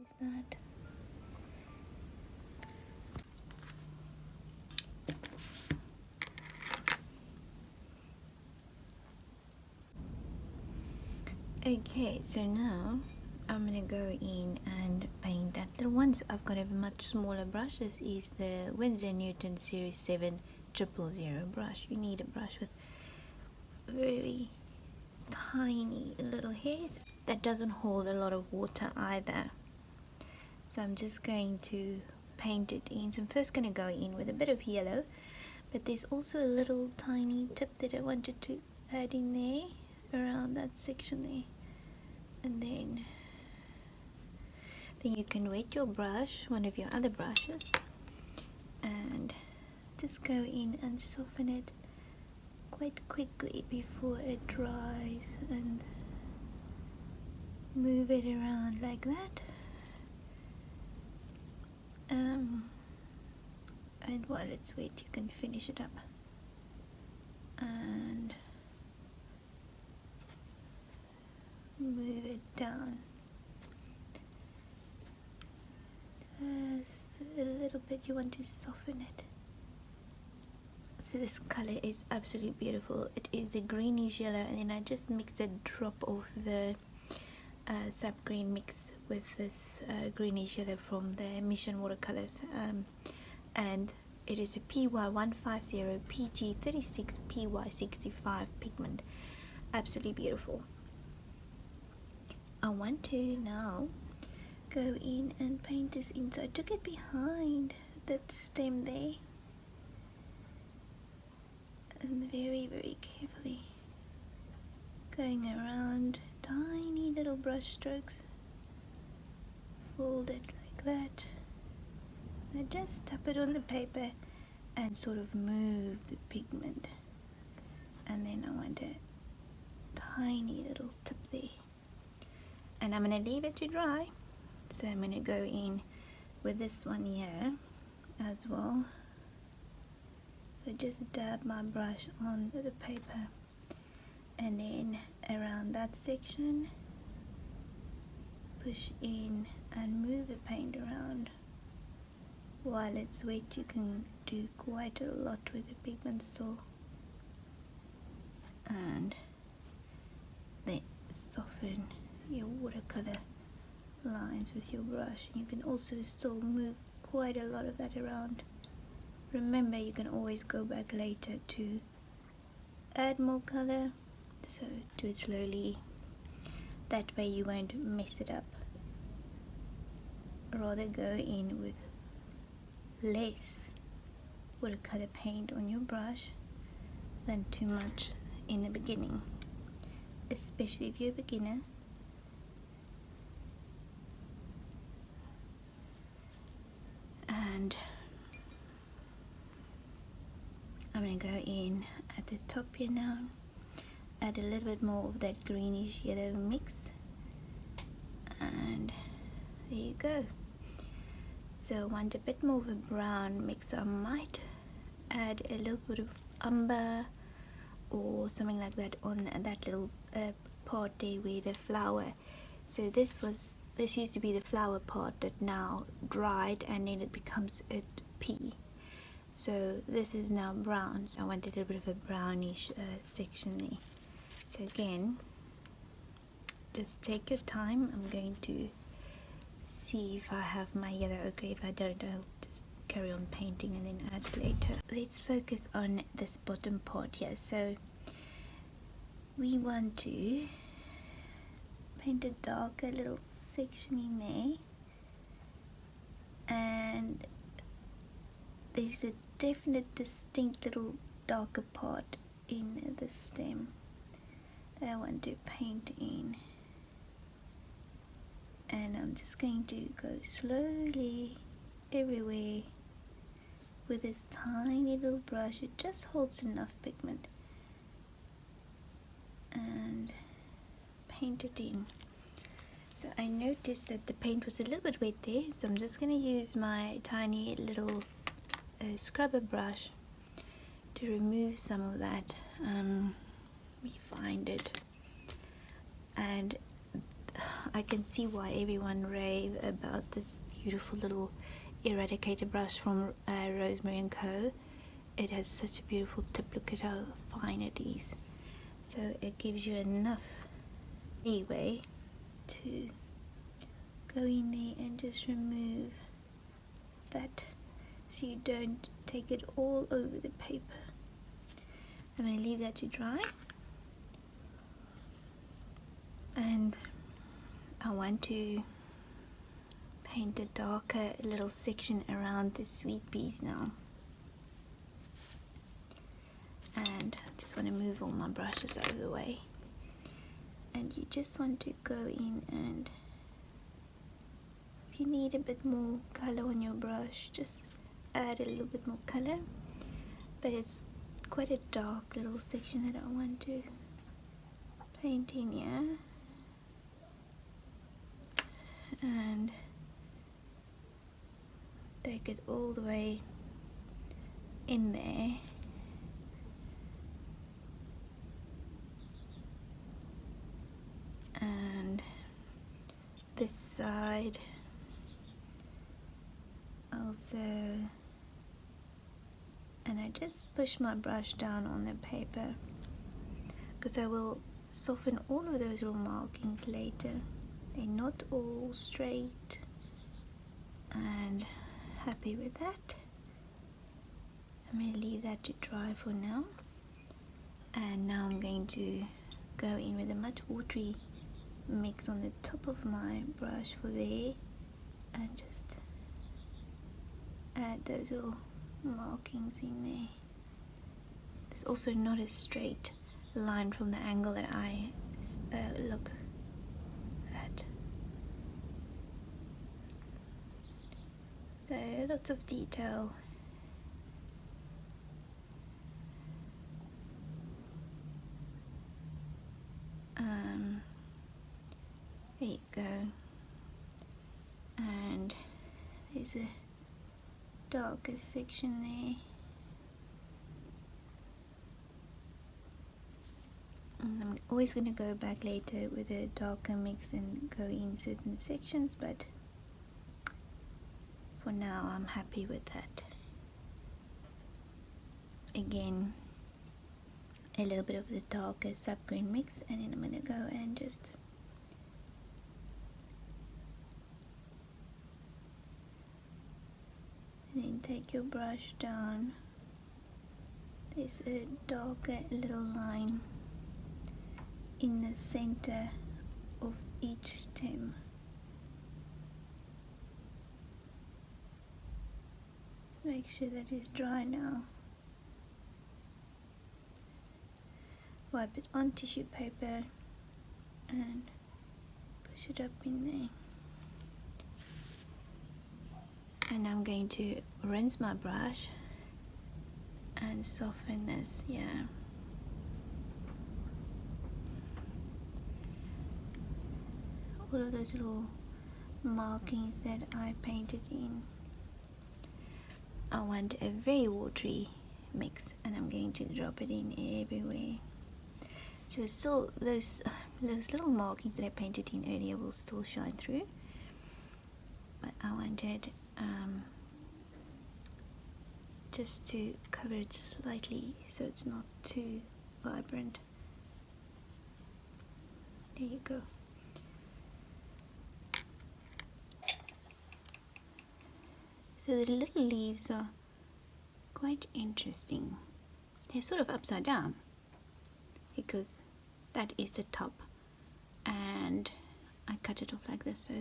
is that? Okay, so now I'm gonna go in and paint that little one. So I've got a much smaller brush. This is the Winsor Newton Series 7 000 brush. You need a brush with very tiny little hairs that doesn't hold a lot of water either. So I'm just going to paint it in. So I'm first going to go in with a bit of yellow, but there's also a little tiny tip that I wanted to add in there around that section there. And then you can wet your brush, one of your other brushes, and just go in and soften it quite quickly before it dries, and move it around like that. And while it's wet, you can finish it up and move it down just a little bit. You want to soften it. So this color is absolutely beautiful. It is a greenish yellow, and then I just mix a drop of the sap green mix with this greenish yellow from the Mission Watercolors, and it is a PY150 PG36 PY65 pigment. Absolutely beautiful. I want to now go in and paint this in. So I took it behind that stem there, and very carefully going around, tiny little brush strokes, fold it like that. I just tap it on the paper and sort of move the pigment, and then I want a tiny little tip there, and I'm going to leave it to dry. So I'm going to go in with this one here as well. So just dab my brush on the paper, and then around that section push in and move the paint around. While it's wet, you can do quite a lot with the pigment still, and then soften your watercolor lines with your brush. You can also still move quite a lot of that around. Remember, you can always go back later to add more color, so do it slowly. That way you won't mess it up. Rather go in with less watercolor paint on your brush than too much in the beginning, especially if you're a beginner. And I'm going to go in at the top here now, add a little bit more of that greenish yellow mix, and there you go. So I want a bit more of a brown mix. I might add a little bit of umber or something like that on that little part there where the flower. So this used to be the flower part that now dried, and then it becomes a pea. So this is now brown. So I want a little bit of a brownish section there. So again, just take your time. I'm going to see if I have my yellow ochre. If I don't, I'll just carry on painting and then add later. Let's focus on this bottom part here. So we want to paint a darker little section in there, and there's a definite distinct little darker part in the stem that I want to paint in. And I'm just going to go slowly everywhere with this tiny little brush. It just holds enough pigment, and paint it in. So I noticed that the paint was a little bit wet there, so I'm just going to use my tiny little scrubber brush to remove some of that. Let me find it. And I can see why everyone rave about this beautiful little eradicator brush from Rosemary & Co. It has such a beautiful tip. Look at how fine it is. So it gives you enough leeway to go in there and just remove that so you don't take it all over the paper. I'm going to leave that to dry, and I want to paint a darker little section around the sweet peas now. And I just want to move all my brushes out of the way, and you just want to go in, and if you need a bit more color on your brush, just add a little bit more color. But it's quite a dark little section that I want to paint in here, and take it all the way in there. And this side also, and I just push my brush down on the paper because I will soften all of those little markings later. They're not all straight, and happy with that. I'm going to leave that to dry for now, and now I'm going to go in with a much watery mix on the top of my brush for there, and just add those little markings in there. There's also not a straight line from the angle that I look at. There are lots of detail. There you go. And there's a darker section there. And I'm always going to go back later with a darker mix and go in certain sections, but for now I'm happy with that. Again, a little bit of the darker subgreen mix, and then I'm going to go and just then take your brush down. There's a darker little line in the center of each stem. Just make sure that it's dry now. Wipe it on tissue paper and push it up in there. And I'm going to rinse my brush and soften this, all of those little markings that I painted in. I want a very watery mix, and I'm going to drop it in everywhere. So still those little markings that I painted in earlier will still shine through, but I wanted just to cover it slightly so it's not too vibrant. There you go. So the little leaves are quite interesting. They're sort of upside down because that is the top, and I cut it off like this, so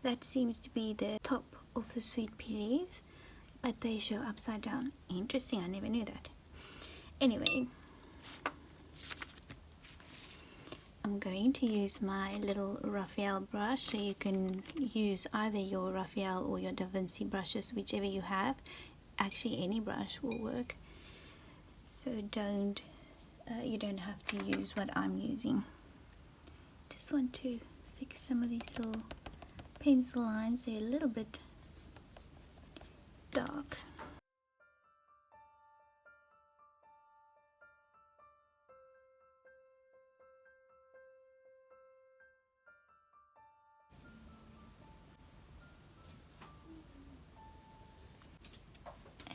that seems to be the top of the sweet pea leaves, but they show upside down. Interesting, I never knew that. Anyway, I'm going to use my little Raphael brush, so you can use either your Raphael or your Da Vinci brushes, whichever you have. Actually, any brush will work, so you don't have to use what I'm using. Just want to fix some of these little pencil lines. They're a little bit dark.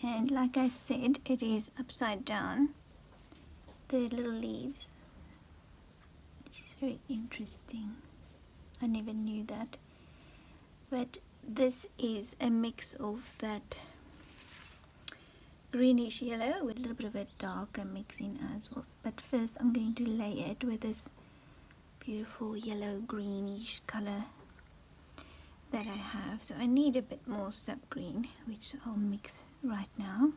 And like I said, it is upside down, the little leaves, which is very interesting. I never knew that. But this is a mix of that greenish yellow with a little bit of a darker mix in as well. But first I'm going to layer it with this beautiful yellow greenish color that I have. So I need a bit more sap green, which I'll mix right now.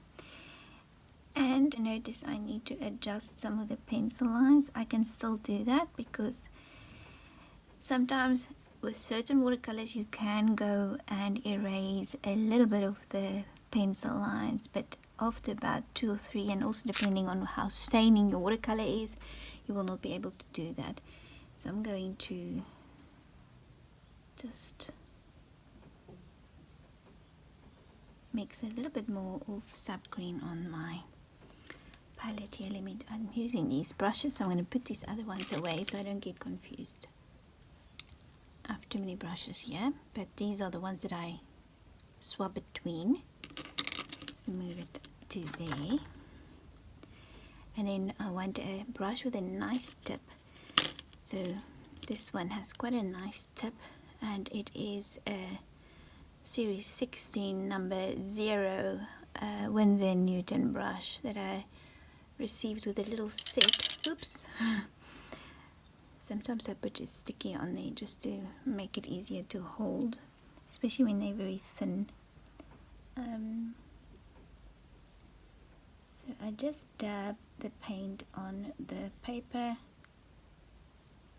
And notice I need to adjust some of the pencil lines. I can still do that because sometimes with certain watercolors you can go and erase a little bit of the pencil lines, but after about 2 or 3, and also depending on how staining your watercolor is, you will not be able to do that. So I'm going to just mix a little bit more of sap green on my palette here. I'm using these brushes, so I'm going to put these other ones away so I don't get confused. I have too many brushes here, but these are the ones that I swap between. So move it to there. And then I want a brush with a nice tip. So this one has quite a nice tip, and it is a series 16 number 0 Winsor & Newton brush that I received with a little set. Oops. Sometimes I put a sticky on there just to make it easier to hold, especially when they're very thin. So I just dab the paint on the paper,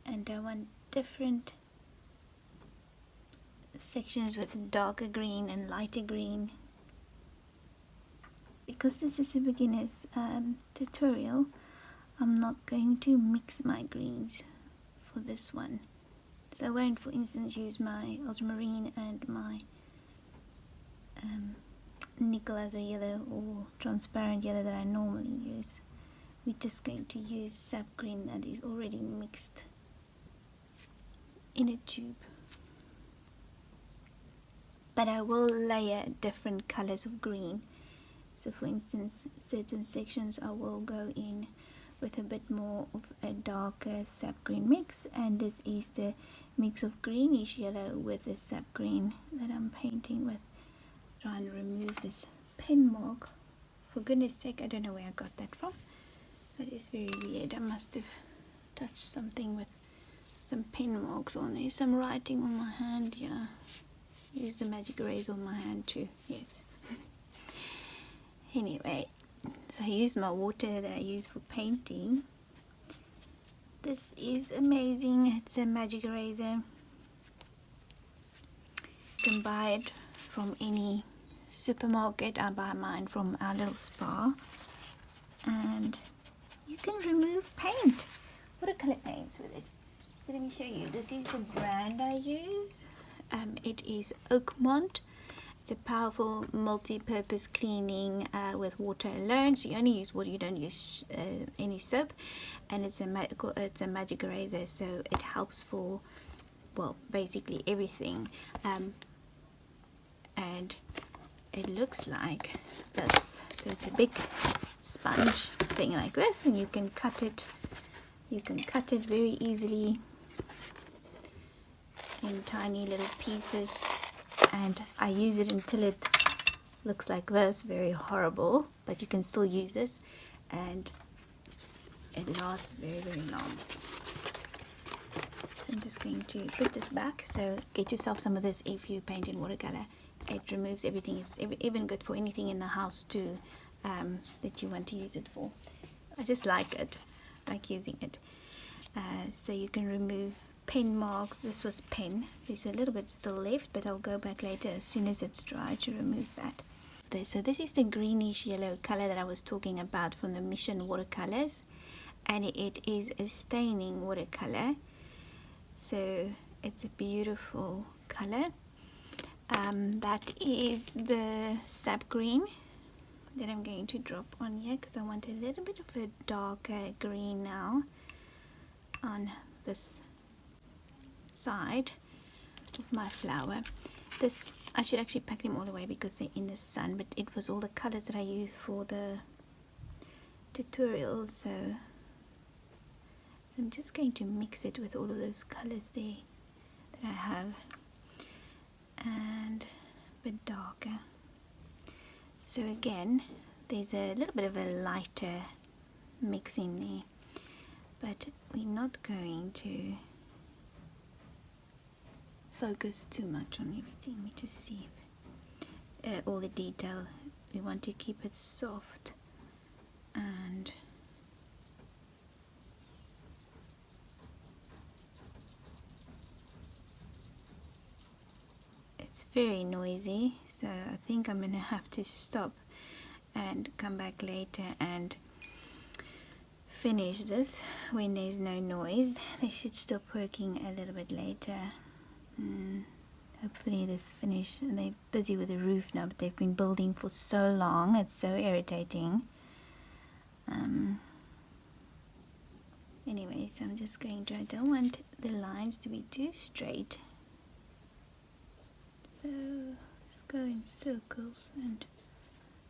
and I want different sections with darker green and lighter green. Because this is a beginner's tutorial, I'm not going to mix my greens for this one. So I won't, for instance, use my ultramarine and my nickel as a yellow or transparent yellow that I normally use. We're just going to use sap green that is already mixed in a tube. But I will layer different colors of green. So for instance, certain sections I will go in with a bit more of a darker sap green mix, and this is the mix of greenish yellow with the sap green that I'm painting with. Trying to remove this pen mark. For goodness sake, I don't know where I got that from. That is very weird. I must have touched something with some pen marks on there. Some writing on my hand, yeah. Use the magic eraser on my hand too, yes. Anyway, so I use my water that I use for painting. This is amazing. It's a magic eraser. You can buy it from any supermarket. I buy mine from our little spa. And you can remove paint, watercolor paints with it. So let me show you. This is the brand I use. It is Oakmont. It's a powerful multi-purpose cleaning with water alone. So you only use water, you don't use any soap, and it's a magic eraser, so it helps for, well, basically everything. And it looks like this. So it's a big sponge thing like this, and you can cut it. You can cut it very easily in tiny little pieces, and I use it until it looks like this. Very horrible, but you can still use this, and it lasts very, very long. So I'm just going to put this back. So get yourself some of this if you paint in watercolor. It removes everything. It's even good for anything in the house too that you want to use it for. I just like it, like using it. So you can remove pen marks. This was pen. There's a little bit still left, but I'll go back later as soon as it's dry to remove that. So this is the greenish yellow color that I was talking about from the Mission watercolors, and it is a staining watercolor. So it's a beautiful color. That is the sap green that I'm going to drop on here, because I want a little bit of a darker green now on this side of my flower. This I should actually pack them all away because they're in the sun, but it was all the colors that I used for the tutorial, so I'm just going to mix it with all of those colors there that I have, and a bit darker. So again, there's a little bit of a lighter mix in there, but we're not going to focus too much on everything. Let me just see if, all the detail. We want to keep it soft, and it's very noisy, so I think I'm gonna have to stop and come back later and finish this when there's no noise. They should stop working a little bit later. Hopefully this finish. They're busy with the roof now, but they've been building for so long, it's so irritating. Anyway, so I'm just going to, I don't want the lines to be too straight, so just go in circles and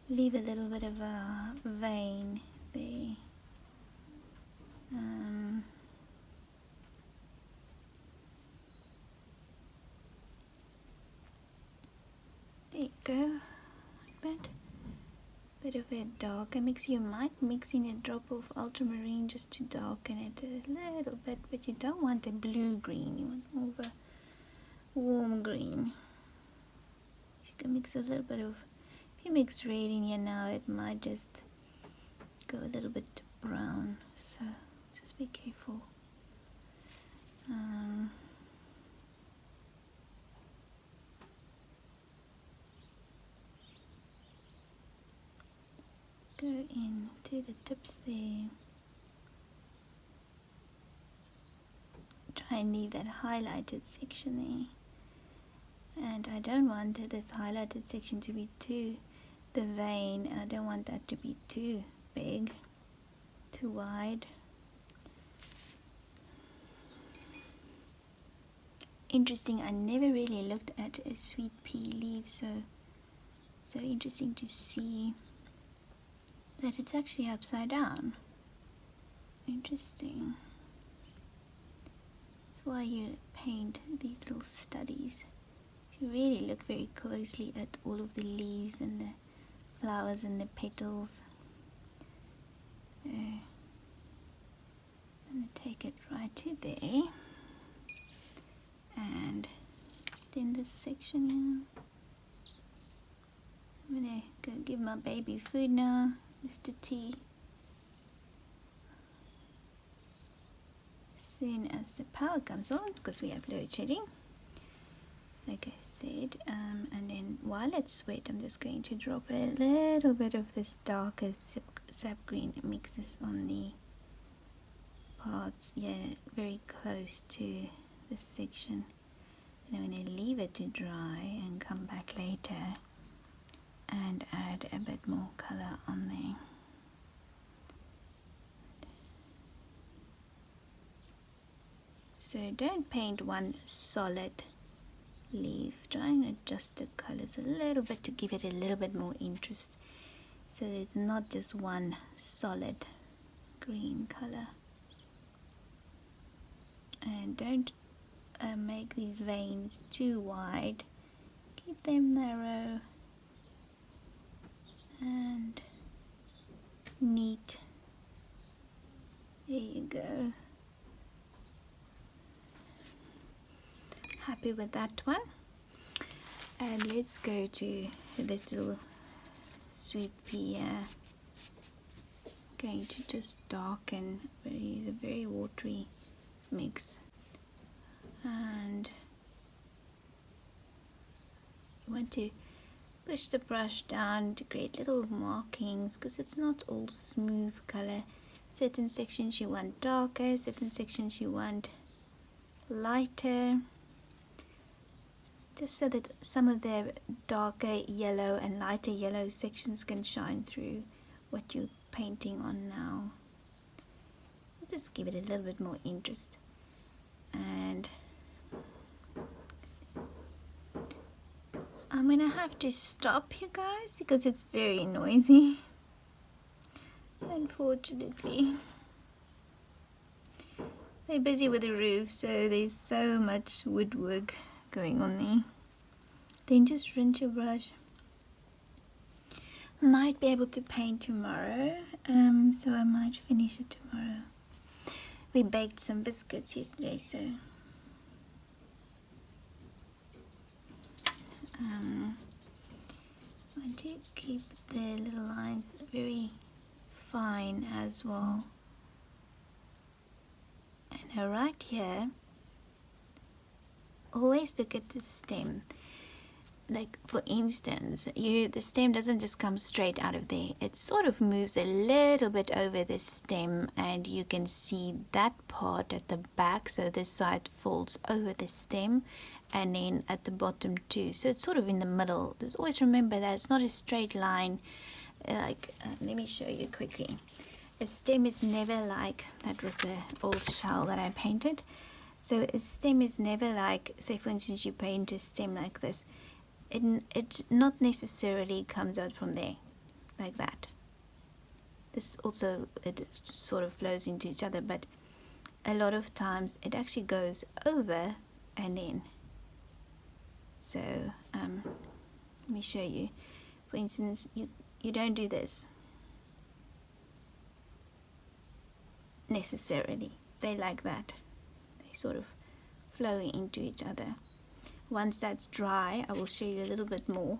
leave a little bit of a vein there. There you go, like that. Bit of a darker mix. You might mix in a drop of ultramarine just to darken it a little bit, but you don't want a blue green, you want more of a warm green. You can mix a little bit of, if you mix red in here now, it might just go a little bit brown, so just be careful. Go into the tips there. Try and leave that highlighted section there. And I don't want this highlighted section to be too, the vein, I don't want that to be too big, too wide. Interesting, I never really looked at a sweet pea leaf, so interesting to see that it's actually upside down. Interesting. That's why you paint these little studies. If you really look very closely at all of the leaves and the flowers and the petals. I'm going to take it right to there. And then this section here. I'm going to go give my baby food now. Mr. T. As soon as the power comes on, because we have load shedding, like I said, and then while it's wet, I'm just going to drop a little bit of this darker sap green mixes on the parts, yeah, very close to this section. And I'm going to leave it to dry and come back later and add a bit more color on there. So don't paint one solid leaf. Try and adjust the colors a little bit to give it a little bit more interest, so that it's not just one solid green color. And don't make these veins too wide. Keep them narrow and neat. There you go. Happy with that one. And let's go to this little sweet pea here. Going to just darken, use a very watery mix. And you want to push the brush down to create little markings, because it's not all smooth color. Certain sections you want darker, certain sections you want lighter, just so that some of the darker yellow and lighter yellow sections can shine through what you're painting on now. Just give it a little bit more interest. And I'm gonna have to stop you guys because it's very noisy, unfortunately. They're busy with the roof, so there's so much woodwork going on there. Then just rinse your brush. Might be able to paint tomorrow, so I might finish it tomorrow. We baked some biscuits yesterday, so I want to keep the little lines very fine as well. And now right here, always look at the stem. Like for instance, the stem doesn't just come straight out of there. It sort of moves a little bit over the stem, and you can see that part at the back. So this side folds over the stem, and then at the bottom too. So it's sort of in the middle. Just always remember that it's not a straight line. Let me show you quickly. A stem is never like, that was the old shell that I painted. So a stem is never like, say for instance you paint a stem like this. It not necessarily comes out from there like that. This also, it sort of flows into each other, but a lot of times it actually goes over and in. So let me show you. For instance, you don't do this necessarily. They like that. They sort of flow into each other. Once that's dry, I will show you a little bit more.